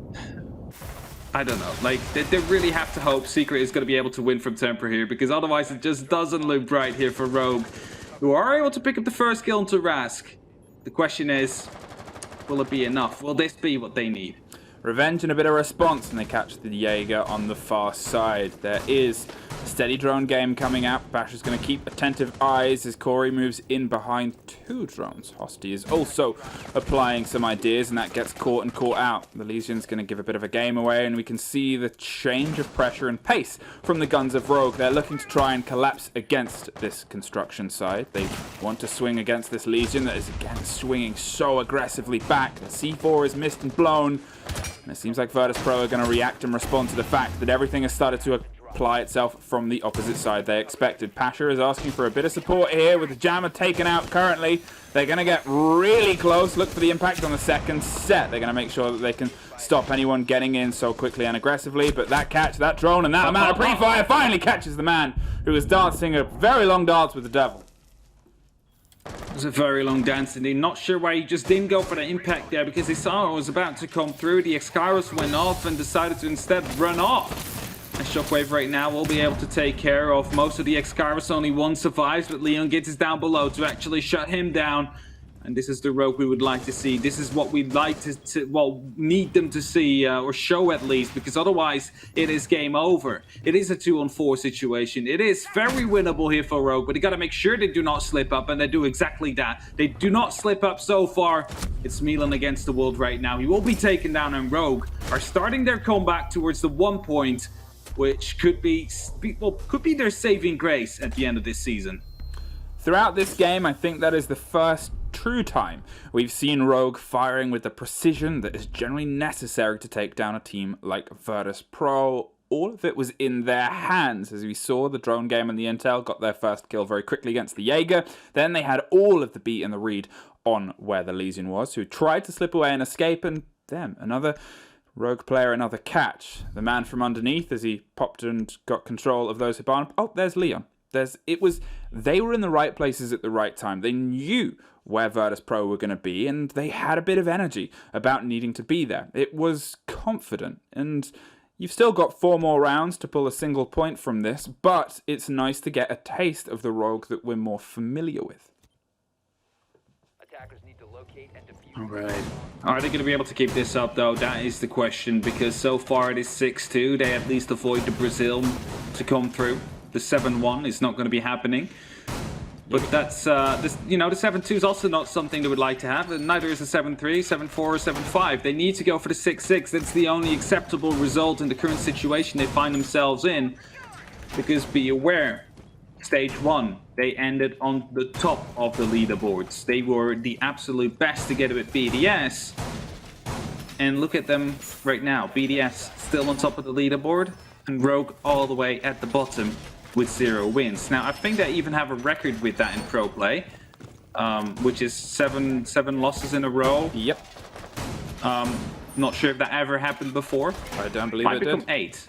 I don't know. Like, they really have to hope Secret is going to be able to win from Temper here, because otherwise it just doesn't look bright here for Rogue, who are able to pick up the first kill into Rask. The question is, will it be enough? Will this be what they need? Revenge and a bit of response, and they catch the Jaeger on the far side. There is a steady drone game coming up. Bash is going to keep attentive eyes as Corey moves in behind 2 drones. Hosty is also applying some ideas, and that gets caught and caught out. The Legion's going to give a bit of a game away, and we can see the change of pressure and pace from the guns of Rogue. They're looking to try and collapse against this construction side. They want to swing against this Legion that is again swinging so aggressively back. The C4 is missed and blown. And it seems like Virtus.Pro are going to react and respond to the fact that everything has started to apply itself from the opposite side they expected. Pasha is asking for a bit of support here with the jammer taken out currently. They're going to get really close. Look for the impact on the second set. They're going to make sure that they can stop anyone getting in so quickly and aggressively. But that catch, that drone, and that amount of pre-fire finally catches the man who was dancing a very long dance with the devil. It was a very long dance indeed. Not sure why he just didn't go for the impact there, because he saw it was about to come through. The X-Kairos went off and decided to instead run off. And Shockwave right now will be able to take care of most of the X-Kairos. Only one survives, but Leon Gitz is down below to actually shut him down. And this is the Rogue we would like to see. This is what we'd like to need them to see, or show at least, because otherwise it is game over. It is a 2-on-4 situation. It is very winnable here for Rogue, but they got to make sure they do not slip up, and they do exactly that. They do not slip up so far. It's Milan against the world right now. He will be taken down, and Rogue are starting their comeback towards the 1 point, which could be their saving grace at the end of this season. Throughout this game, I think that is the first true time we've seen Rogue firing with the precision that is generally necessary to take down a team like Virtus.Pro. All of it was in their hands, as we saw the drone game and the intel got their first kill very quickly against the Jaeger. Then they had all of the beat and the read on where the Legion was, who tried to slip away and escape, and then another Rogue player, another catch. The man from underneath, as he popped and got control of those Hibana. Oh, there's Leon. They were in the right places at the right time. They knew where Virtus.Pro were going to be, and they had a bit of energy about needing to be there. It was confident, and you've still got 4 more rounds to pull a single point from this, but it's nice to get a taste of the Rogue that we're more familiar with. Attackers need to locate and defuse. All right. Are they going to be able to keep this up, though? That is the question, because so far it is 6-2. They at least avoid the Brazil to come through. The 7-1 is not going to be happening. But that's, you know, the 7-2 is also not something they would like to have. And neither is the 7-3, 7-4, or 7-5. They need to go for the 6-6. That's the only acceptable result in the current situation they find themselves in. Because be aware, stage 1, they ended on the top of the leaderboards. They were the absolute best together with BDS. And look at them right now. BDS still on top of the leaderboard. And Rogue all the way at the bottom with 0 wins. Now, I think they even have a record with that in pro play, which is seven losses in a row. Yep. Not sure if that ever happened before. I don't believe Might it become did. 8.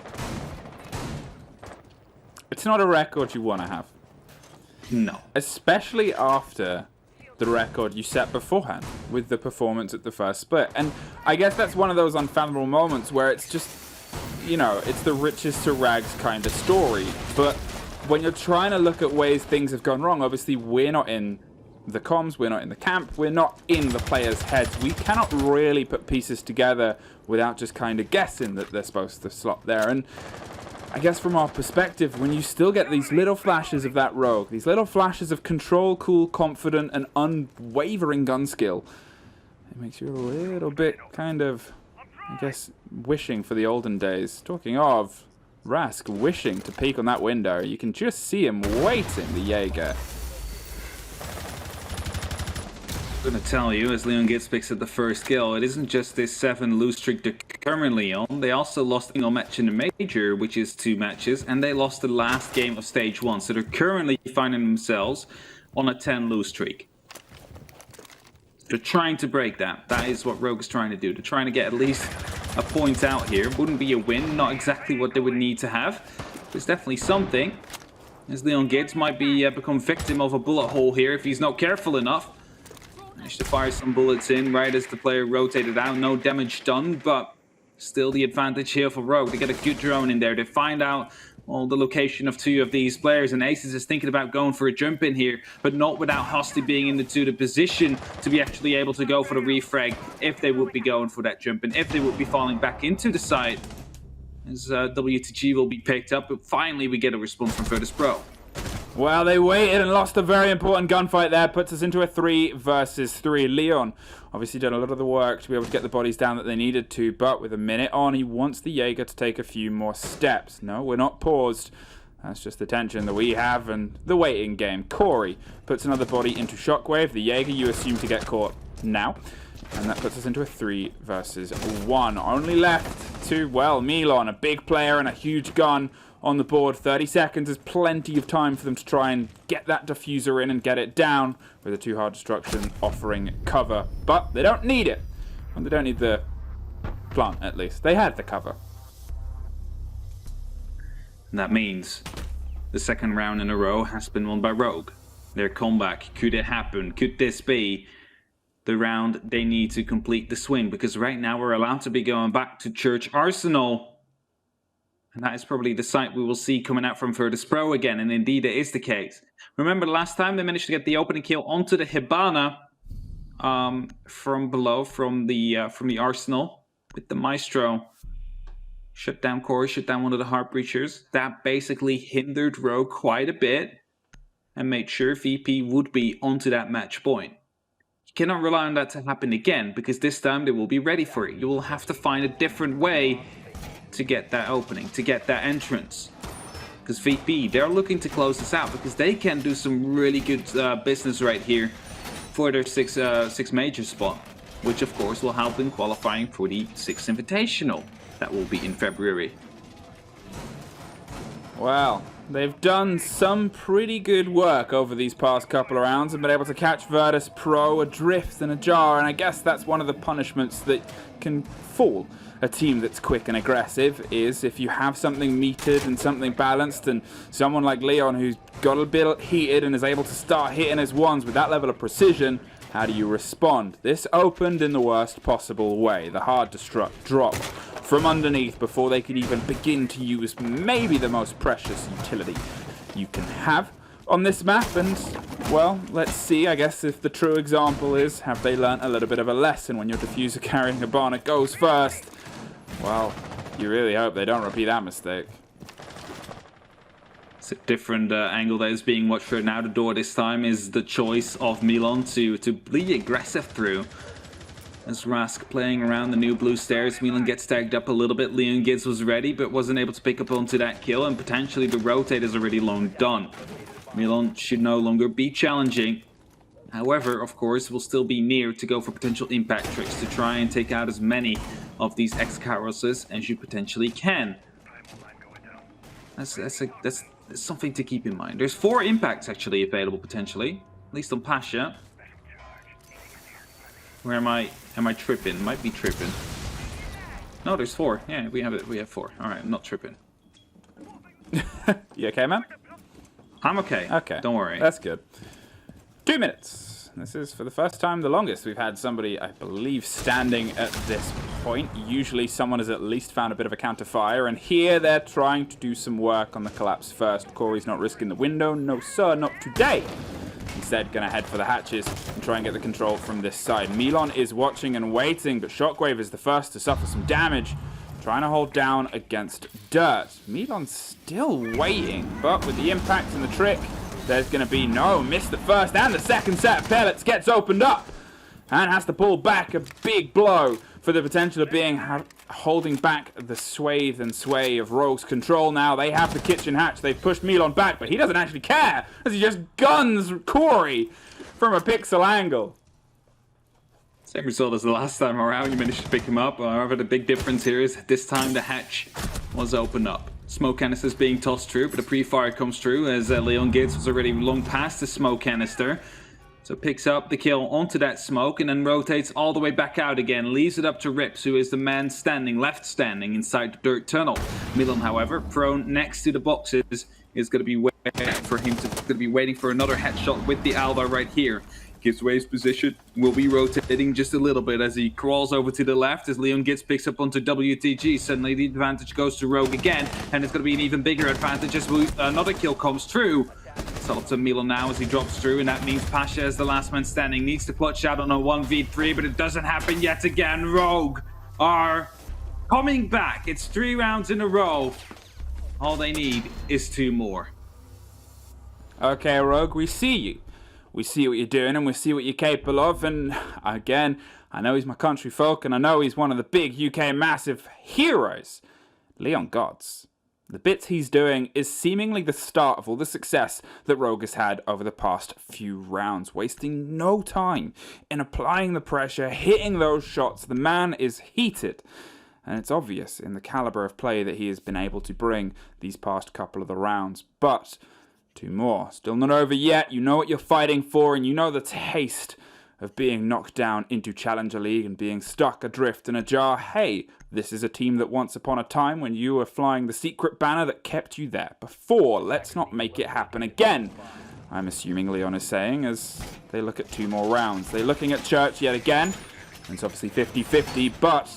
It's not a record you want to have. No. Especially after the record you set beforehand with the performance at the first split. And I guess that's one of those unfathomable moments where it's just, you know, it's the riches to rags kind of story. But when you're trying to look at ways things have gone wrong, obviously we're not in the comms, we're not in the camp, we're not in the players' heads. We cannot really put pieces together without just kind of guessing that they're supposed to slot there. And I guess from our perspective, when you still get these little flashes of that Rogue, these little flashes of control, cool, confident, and unwavering gun skill, it makes you a little bit kind of, I guess, wishing for the olden days. Talking of Rask wishing to peek on that window, you can just see him waiting, the Jaeger. I'm going to tell you, as Leon Gibbs picks up the first kill, it isn't just this 7 lose streak they're currently on. They also lost a single match in the major, which is 2 matches, and they lost the last game of stage 1. So they're currently finding themselves on a 10 lose streak. They're trying to break that. That is what Rogue is trying to do. They're trying to get at least a point out here. Wouldn't be a win, not exactly what they would need to have. There's definitely something. As Leon Gibbs might be become victim of a bullet hole here if he's not careful enough. Managed to fire some bullets in right as the player rotated out. No damage done, but still the advantage here for Rogue. They get a good drone in there. They find out the location of 2 of these players, and Aces is thinking about going for a jump in here, but not without Hosty being in the position to be actually able to go for the refrag if they would be going for that jump in, if they would be falling back into the side. As WTG will be picked up, but finally we get a response from Virtus.Pro. Well, they waited and lost a very important gunfight there. Puts us into a 3 versus 3. Leon obviously done a lot of the work to be able to get the bodies down that they needed to, but with a minute on, he wants the Jaeger to take a few more steps. No, we're not paused. That's just the tension that we have and the waiting game. Corey puts another body into Shockwave. The Jaeger you assume to get caught now. And that puts us into a 3 versus 1. Only left to, well, Milon, a big player and a huge gun on the board. 30 seconds is plenty of time for them to try and get that diffuser in and get it down, with a 2 hard destruction offering cover. But they don't need it. And they don't need the plant, at least. They had the cover. And that means the second round in a row has been won by Rogue. Their comeback, could it happen? Could this be the round they need to complete the swing? Because right now we're allowed to be going back to Church Arsenal. And that is probably the sight we will see coming out from Virtus.Pro again. And indeed, it is the case. Remember the last time they managed to get the opening kill onto the Hibana from below, from the Arsenal with the Maestro. Shut down Corey, shut down one of the Heart Breachers. That basically hindered Rogue quite a bit and made sure VP would be onto that match point. You cannot rely on that to happen again, because this time they will be ready for it. You will have to find a different way to get that opening, to get that entrance. Because VP, they're looking to close this out, because they can do some really good business right here for their six major spot, which of course will help in qualifying for the 6th Invitational that will be in February. Well, they've done some pretty good work over these past couple of rounds and been able to catch Virtus.Pro adrift and ajar, and I guess that's one of the punishments that can fall a team that's quick and aggressive, is if you have something metered and something balanced, and someone like Leon who's got a bit heated and is able to start hitting his ones with that level of precision, how do you respond? This opened in the worst possible way. The hard destruct dropped from underneath before they could even begin to use maybe the most precious utility you can have on this map. And, well, let's see, I guess, if the true example is, have they learnt a little bit of a lesson when your diffuser carrying Hibana goes first? Well, you really hope they don't repeat that mistake. It's a different angle that is being watched for now. The door this time is the choice of Milan to be aggressive through. As Rask playing around the new blue stairs, Milan gets tagged up a little bit. Leon Gids was ready, but wasn't able to pick up onto that kill, and potentially the rotate is already long done. Milan should no longer be challenging. However, of course, will still be near to go for potential impact tricks to try and take out as many of these X-Carrosses as you potentially can. That's something to keep in mind. There's 4 impacts actually available potentially, at least on Pasha. Where am I tripping? Might be tripping. No, there's 4. Yeah, we have 4. All right, I'm not tripping. You okay, man? I'm okay. Okay. Don't worry. That's good. 2 minutes. This is, for the first time, the longest we've had somebody, I believe, standing at this point. Usually someone has at least found a bit of a counter fire, and here they're trying to do some work on the collapse first. Corey's not risking the window. No, sir, not today. Instead, going to head for the hatches and try and get the control from this side. Milan is watching and waiting, but Shockwave is the first to suffer some damage. Trying to hold down against Dirt. Milan's still waiting, but with the impact and the trick, there's going to be no miss. The first and the second set of pellets gets opened up and has to pull back. A big blow for the potential of being holding back the swathe and sway of Rogue's control. Now they have the kitchen hatch. They've pushed Milan back, but he doesn't actually care as he just guns Corey from a pixel angle. Same result as the last time around. You managed to pick him up. However, the big difference here is this time the hatch was opened up. Smoke canisters being tossed through, but a pre-fire comes through as Leon Gids was already long past the smoke canister. So picks up the kill onto that smoke and then rotates all the way back out again. Leaves it up to Rips, who is the man left standing inside the dirt tunnel. Milan, however, prone next to the boxes, is going to be waiting for another headshot with the Alva right here. Gives away his position, will be rotating just a little bit as he crawls over to the left as Leon Gids picks up onto WTG. Suddenly the advantage goes to Rogue again, and it's going to be an even bigger advantage as another kill comes through. It's all up to Milan now as he drops through, and that means Pasha as the last man standing needs to clutch out on a 1v3, but it doesn't happen yet again. Rogue are coming back. It's 3 rounds in a row. All they need is 2 more. Okay, Rogue, we see you. We see what you're doing and we see what you're capable of, and again, I know he's my country folk and I know he's one of the big UK massive heroes, Leon Gods. The bits he's doing is seemingly the start of all the success that Rogue has had over the past few rounds, wasting no time in applying the pressure, hitting those shots. The man is heated, and it's obvious in the caliber of play that he has been able to bring these past couple of the rounds, but 2 more. Still not over yet. You know what you're fighting for, and you know the taste of being knocked down into Challenger League and being stuck adrift in a jar. Hey, this is a team that once upon a time when you were flying the secret banner that kept you there before. Let's not make it happen again, I'm assuming Leon is saying, as they look at 2 more rounds. They're looking at Church yet again. And it's obviously 50-50, but,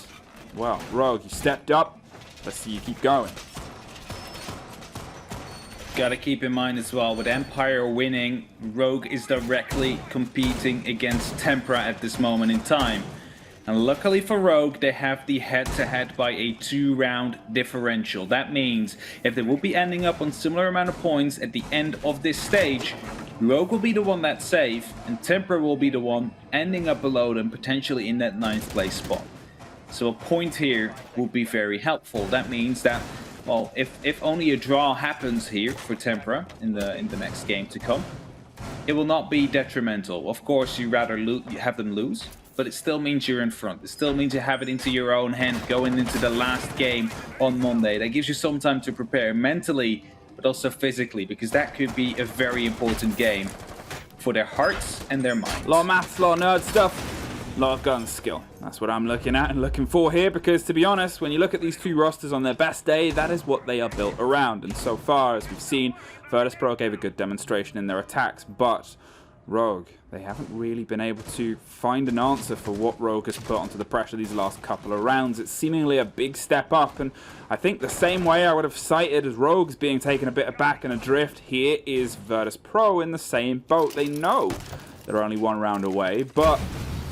well, Rogue, you stepped up. Let's see you keep going. Gotta keep in mind as well, with Empire winning, Rogue is directly competing against Tempra at this moment in time. And luckily for Rogue, they have the head-to-head by a 2-round differential. That means if they will be ending up on similar amount of points at the end of this stage, Rogue will be the one that's safe, and Tempra will be the one ending up below them, potentially in that 9th place spot. So a point here will be very helpful. That means that, well, if only a draw happens here for Tempra in the next game to come, it will not be detrimental. Of course, you rather have them lose, but it still means you're in front. It still means you have it into your own hand going into the last game on Monday. That gives you some time to prepare mentally, but also physically, because that could be a very important game for their hearts and their minds. A lot of maths, a lot of nerd stuff. A lot of gun skill. That's what I'm looking at and looking for here, because to be honest, when you look at these 2 rosters on their best day, that is what they are built around. And so far, as we've seen, Virtus.Pro gave a good demonstration in their attacks, but Rogue, they haven't really been able to find an answer for what Rogue has put onto the pressure these last couple of rounds. It's seemingly a big step up, and I think the same way I would have cited as Rogue's being taken a bit aback and adrift, here is Virtus.Pro in the same boat. They know they're only 1 round away, but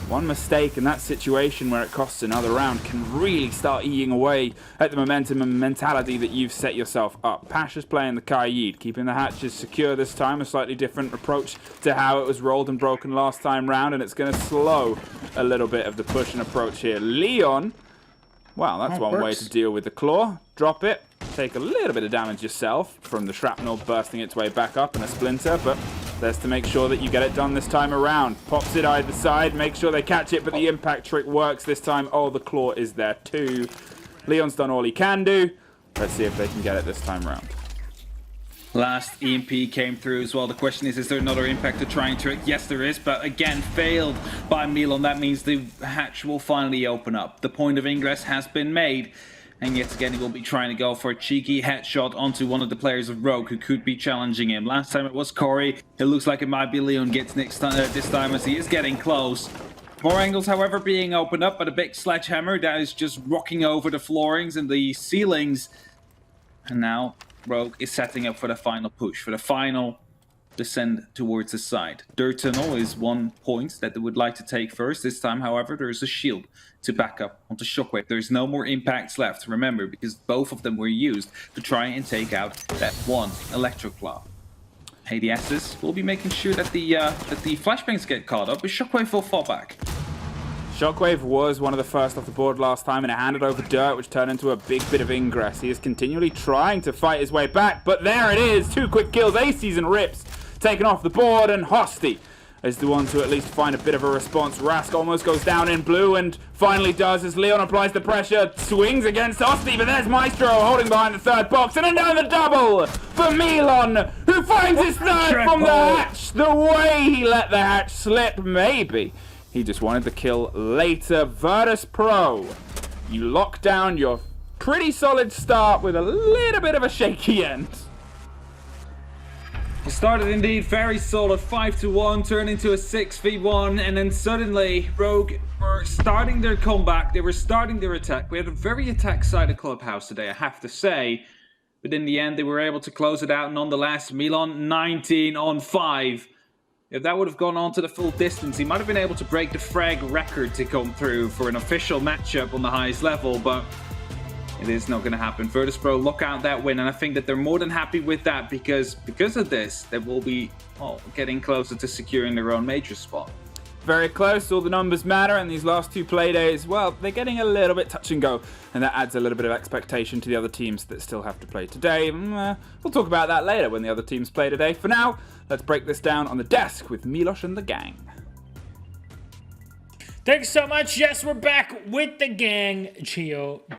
One mistake in that situation where it costs another round can really start eating away at the momentum and mentality that you've set yourself up. Pasha's playing the Kaid, keeping the hatches secure this time, a slightly different approach to how it was rolled and broken last time round, and it's going to slow a little bit of the push and approach here. Leon, well, that's one way to deal with the claw. Drop it, take a little bit of damage yourself from the shrapnel bursting its way back up and a splinter, but there's to make sure that you get it done this time around. Pops it either side, make sure they catch it, but the impact trick works this time. Oh, the claw is there too. Leon's done all he can do. Let's see if they can get it this time around. Last EMP came through as well. The question is there another impact to try and trick? Yes, there is, but again, failed by Milan. That means the hatch will finally open up. The point of ingress has been made. And yet again, he will be trying to go for a cheeky headshot onto one of the players of Rogue who could be challenging him. Last time it was Corey. It looks like it might be Leon gets this time as he is getting close. More angles, however, being opened up by the big sledgehammer that is just rocking over the floorings and the ceilings. And now Rogue is setting up for the final push, for the final descend towards the side. Dirt Tunnel is 1 point that they would like to take first. This time, however, there is a shield to back up onto Shockwave. There's no more impacts left, remember, because both of them were used to try and take out that one Electroclaw. ADSs will be making sure that the flashbangs get caught up, but Shockwave will fall back. Shockwave was one of the first off the board last time, and it handed over Dirt, which turned into a big bit of ingress. He is continually trying to fight his way back, but there it is! 2 quick kills, Aces and Rips taken off the board, and Hosty is the one to at least find a bit of a response. Rask almost goes down in blue, and finally does as Leon applies the pressure, swings against Hosty, but there's Maestro holding behind the third box, and another double for Milan, who finds his third from the hatch. The way he let the hatch slip, maybe he just wanted the kill later. Virtus.Pro, you lock down your pretty solid start with a little bit of a shaky end. It started indeed very solid, 5-1, turned into a 6v1, and then suddenly Rogue were starting their comeback, they were starting their attack. We had a very attack-sided clubhouse today, I have to say. But in the end, they were able to close it out nonetheless. Milan 19-on-5. If that would have gone on to the full distance, he might have been able to break the frag record to come through for an official matchup on the highest level, but it is not going to happen. Virtus.Pro lock out that win, and I think that they're more than happy with that because of this, they will be getting closer to securing their own major spot. Very close, all the numbers matter, and these last 2 play days, well, they're getting a little bit touch and go, and that adds a little bit of expectation to the other teams that still have to play today. We'll talk about that later when the other teams play today. For now, let's break this down on the desk with Milos and the gang. Thanks so much. Yes, we're back with the gang. Chio.